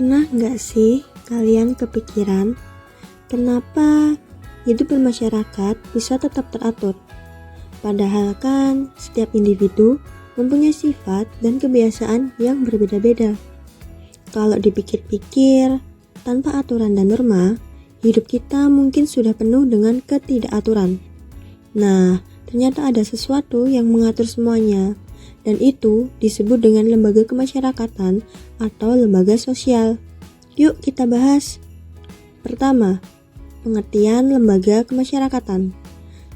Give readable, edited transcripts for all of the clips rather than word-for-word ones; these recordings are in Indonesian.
Pernah nggak sih kalian kepikiran kenapa hidup bermasyarakat bisa tetap teratur? Padahal kan setiap individu mempunyai sifat dan kebiasaan yang berbeda-beda. Kalau dipikir-pikir, tanpa aturan dan norma, hidup kita mungkin sudah penuh dengan ketidakaturan. Nah, ternyata ada sesuatu yang mengatur semuanya, dan itu disebut dengan lembaga kemasyarakatan atau lembaga sosial. Yuk kita bahas. Pertama, pengertian lembaga kemasyarakatan.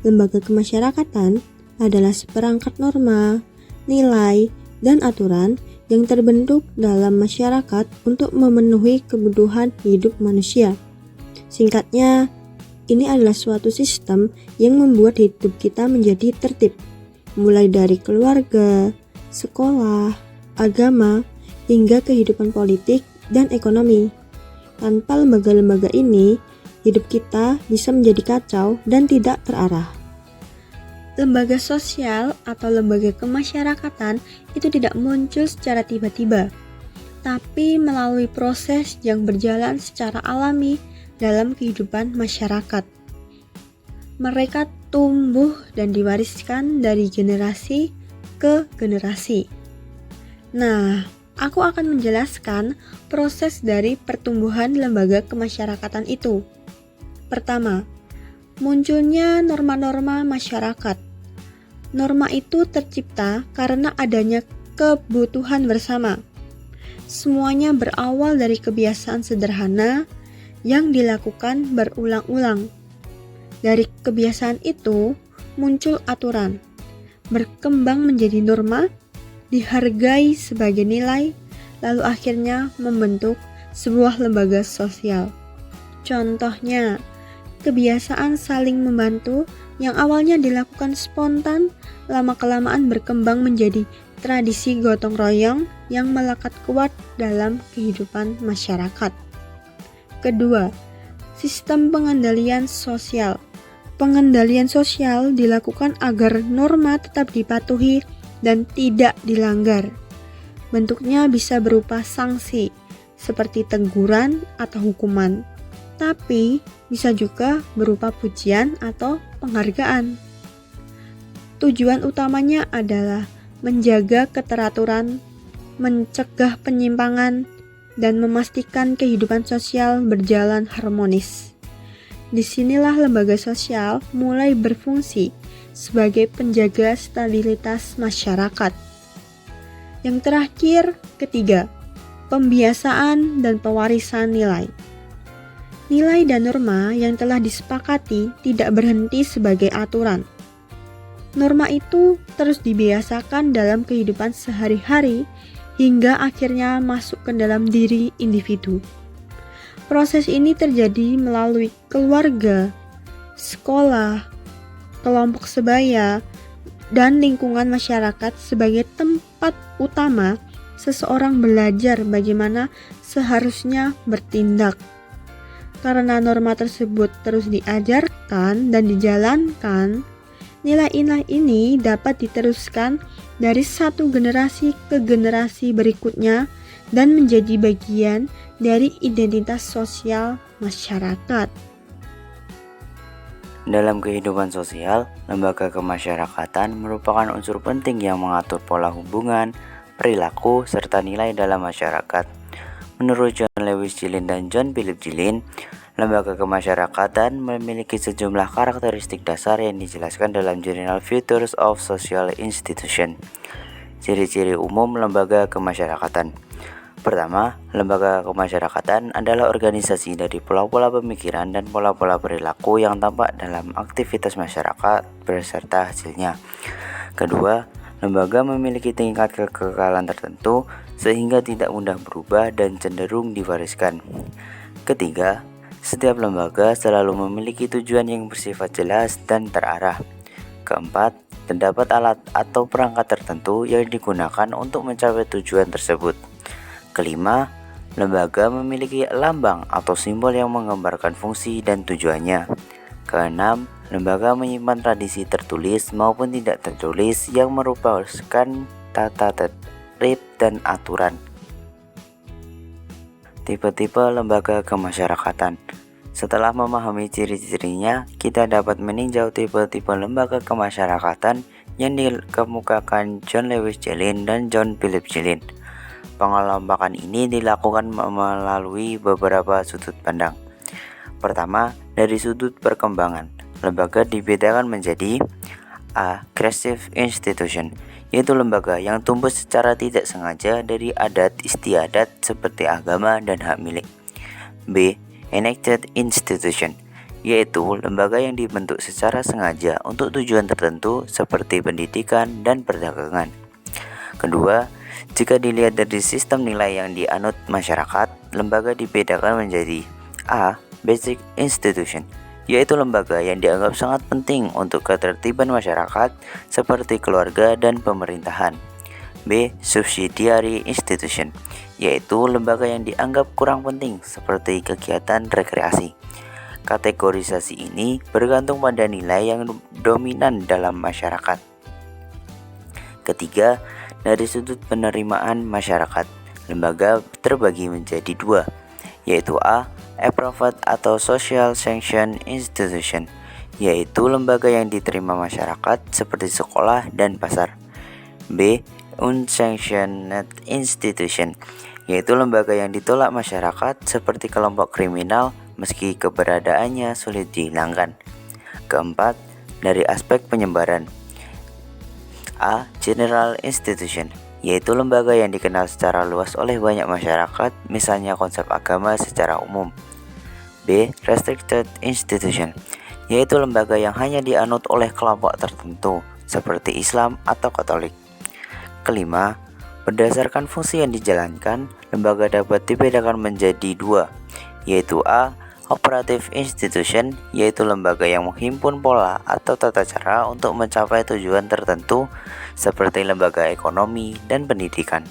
Lembaga kemasyarakatan adalah seperangkat norma, nilai, dan aturan yang terbentuk dalam masyarakat untuk memenuhi kebutuhan hidup manusia. Singkatnya, ini adalah suatu sistem yang membuat hidup kita menjadi tertib, mulai dari keluarga, sekolah, agama, hingga kehidupan politik dan ekonomi. Tanpa lembaga-lembaga ini, hidup kita bisa menjadi kacau dan tidak terarah. Lembaga sosial atau lembaga kemasyarakatan itu tidak muncul secara tiba-tiba, tapi melalui proses yang berjalan secara alami dalam kehidupan masyarakat. Mereka tumbuh dan diwariskan dari generasi ke generasi. Nah, aku akan menjelaskan proses dari pertumbuhan lembaga kemasyarakatan itu. Pertama, munculnya norma-norma masyarakat. Norma itu tercipta karena adanya kebutuhan bersama. Semuanya berawal dari kebiasaan sederhana yang dilakukan berulang-ulang. Dari kebiasaan itu muncul aturan, berkembang menjadi norma, dihargai sebagai nilai, lalu akhirnya membentuk sebuah lembaga sosial. Contohnya, kebiasaan saling membantu yang awalnya dilakukan spontan, lama-kelamaan berkembang menjadi tradisi gotong royong yang melekat kuat dalam kehidupan masyarakat. Kedua, sistem pengendalian sosial. Pengendalian sosial dilakukan agar norma tetap dipatuhi dan tidak dilanggar. Bentuknya bisa berupa sanksi, seperti teguran atau hukuman, tapi bisa juga berupa pujian atau penghargaan. Tujuan utamanya adalah menjaga keteraturan, mencegah penyimpangan, dan memastikan kehidupan sosial berjalan harmonis. Disinilah lembaga sosial mulai berfungsi sebagai penjaga stabilitas masyarakat. Yang terakhir, ketiga, pembiasaan dan pewarisan nilai. Nilai dan norma yang telah disepakati tidak berhenti sebagai aturan. Norma itu terus dibiasakan dalam kehidupan sehari-hari hingga akhirnya masuk ke dalam diri individu. Proses ini terjadi melalui keluarga, sekolah, kelompok sebaya, dan lingkungan masyarakat sebagai tempat utama seseorang belajar bagaimana seharusnya bertindak. Karena norma tersebut terus diajarkan dan dijalankan, nilai-nilai ini dapat diteruskan dari satu generasi ke generasi berikutnya dan menjadi bagian dari identitas sosial masyarakat. Dalam kehidupan sosial, lembaga kemasyarakatan merupakan unsur penting yang mengatur pola hubungan, perilaku, serta nilai dalam masyarakat. Menurut John Lewis Gillin dan John Philip Gillin, lembaga kemasyarakatan memiliki sejumlah karakteristik dasar yang dijelaskan dalam jurnal Futures of Social Institutions. Ciri-ciri umum lembaga kemasyarakatan. Pertama, lembaga kemasyarakatan adalah organisasi dari pola-pola pemikiran dan pola-pola perilaku yang tampak dalam aktivitas masyarakat beserta hasilnya. Kedua, lembaga memiliki tingkat kekekalan tertentu sehingga tidak mudah berubah dan cenderung diwariskan. Ketiga, setiap lembaga selalu memiliki tujuan yang bersifat jelas dan terarah. Keempat, terdapat alat atau perangkat tertentu yang digunakan untuk mencapai tujuan tersebut. Kelima, lembaga memiliki lambang atau simbol yang menggambarkan fungsi dan tujuannya. Keenam, lembaga menyimpan tradisi tertulis maupun tidak tertulis yang merupakan tata tertib dan aturan. Tipe-tipe lembaga kemasyarakatan. Setelah memahami ciri-cirinya, kita dapat meninjau tipe-tipe lembaga kemasyarakatan yang dikemukakan John Lewis Jellin dan John Philip Jellin. Pengelompokan ini dilakukan melalui beberapa sudut pandang. Pertama, dari sudut perkembangan, lembaga dibedakan menjadi A. Creative institution, yaitu lembaga yang tumbuh secara tidak sengaja dari adat istiadat seperti agama dan hak milik. B. Enacted institution, yaitu lembaga yang dibentuk secara sengaja untuk tujuan tertentu seperti pendidikan dan perdagangan. Kedua, jika dilihat dari sistem nilai yang dianut masyarakat, lembaga dibedakan menjadi A. Basic institution, yaitu lembaga yang dianggap sangat penting untuk ketertiban masyarakat seperti keluarga dan pemerintahan. B. Subsidiary institution, yaitu lembaga yang dianggap kurang penting seperti kegiatan rekreasi. Kategorisasi ini bergantung pada nilai yang dominan dalam masyarakat. Ketiga, dari sudut penerimaan masyarakat, lembaga terbagi menjadi dua, yaitu A. Approved atau Social Sanction Institution, yaitu lembaga yang diterima masyarakat seperti sekolah dan pasar. B. Unsanctioned Institution, yaitu lembaga yang ditolak masyarakat seperti kelompok kriminal meski keberadaannya sulit dihilangkan. Keempat, dari aspek penyebaran. A. General Institution, yaitu lembaga yang dikenal secara luas oleh banyak masyarakat, misalnya konsep agama secara umum. B. Restricted Institution, yaitu lembaga yang hanya dianut oleh kelompok tertentu, seperti Islam atau Katolik. Kelima, berdasarkan fungsi yang dijalankan, lembaga dapat dibedakan menjadi dua, yaitu A. Operative Institution, yaitu lembaga yang menghimpun pola atau tata cara untuk mencapai tujuan tertentu seperti lembaga ekonomi dan pendidikan.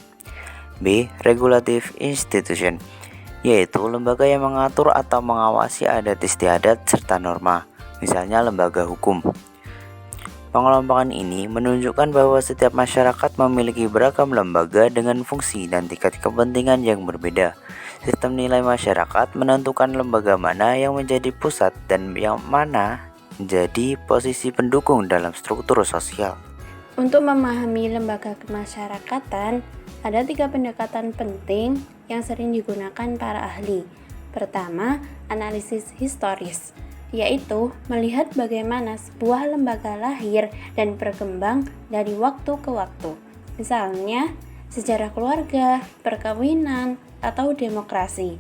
B. Regulative Institution, yaitu lembaga yang mengatur atau mengawasi adat istiadat serta norma, misalnya lembaga hukum. Pengelompokan ini menunjukkan bahwa setiap masyarakat memiliki beragam lembaga dengan fungsi dan tingkat kepentingan yang berbeda. Sistem nilai masyarakat menentukan lembaga mana yang menjadi pusat dan yang mana menjadi posisi pendukung dalam struktur sosial. Untuk memahami lembaga kemasyarakatan, ada 3 pendekatan penting yang sering digunakan para ahli. Pertama, analisis historis, yaitu melihat bagaimana sebuah lembaga lahir dan berkembang dari waktu ke waktu. Misalnya, sejarah keluarga, perkawinan, atau demokrasi.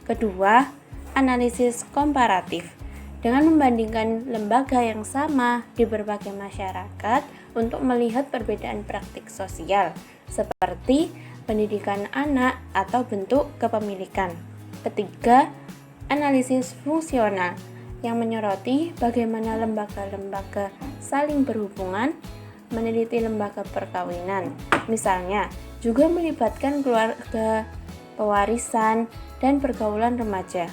Kedua, analisis komparatif, dengan membandingkan lembaga yang sama di berbagai masyarakat untuk melihat perbedaan praktik sosial, seperti pendidikan anak atau bentuk kepemilikan. Ketiga, analisis fungsional, yang menyoroti bagaimana lembaga-lembaga saling berhubungan, meneliti lembaga perkawinan, misalnya juga melibatkan keluarga, pewarisan, dan pergaulan remaja.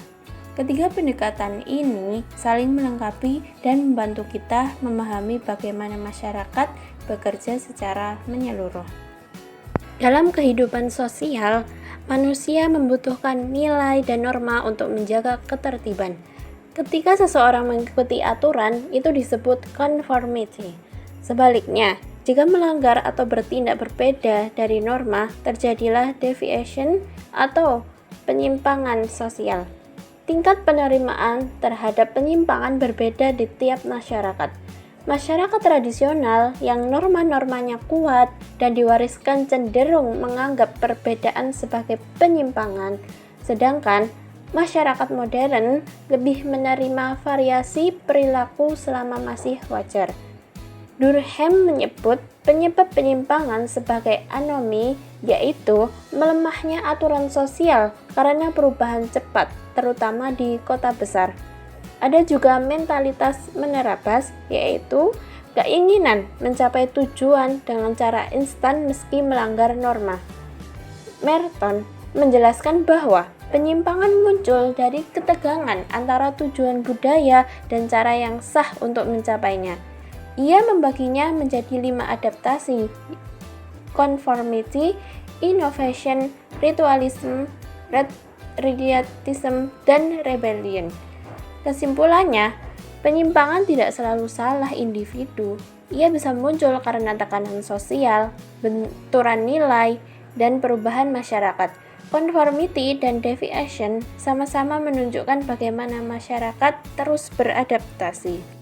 Ketiga pendekatan ini saling melengkapi dan membantu kita memahami bagaimana masyarakat bekerja secara menyeluruh. Dalam kehidupan sosial, manusia membutuhkan nilai dan norma untuk menjaga ketertiban. Ketika seseorang mengikuti aturan, itu disebut conformity. Sebaliknya, jika melanggar atau bertindak berbeda dari norma, terjadilah deviation atau penyimpangan sosial. Tingkat penerimaan terhadap penyimpangan berbeda di tiap masyarakat. Masyarakat tradisional yang norma-normanya kuat dan diwariskan cenderung menganggap perbedaan sebagai penyimpangan, sedangkan masyarakat modern lebih menerima variasi perilaku selama masih wajar. Durkheim menyebut penyebab penyimpangan sebagai anomi, yaitu melemahnya aturan sosial karena perubahan cepat, terutama di kota besar. Ada juga mentalitas menerabas, yaitu keinginan mencapai tujuan dengan cara instan meski melanggar norma. Merton menjelaskan bahwa penyimpangan muncul dari ketegangan antara tujuan budaya dan cara yang sah untuk mencapainya. Ia membaginya menjadi 5 adaptasi: conformity, innovation, ritualism, relativism, dan rebellion. Kesimpulannya, penyimpangan tidak selalu salah individu. Ia bisa muncul karena tekanan sosial, benturan nilai, dan perubahan masyarakat. Conformity dan deviation sama-sama menunjukkan bagaimana masyarakat terus beradaptasi.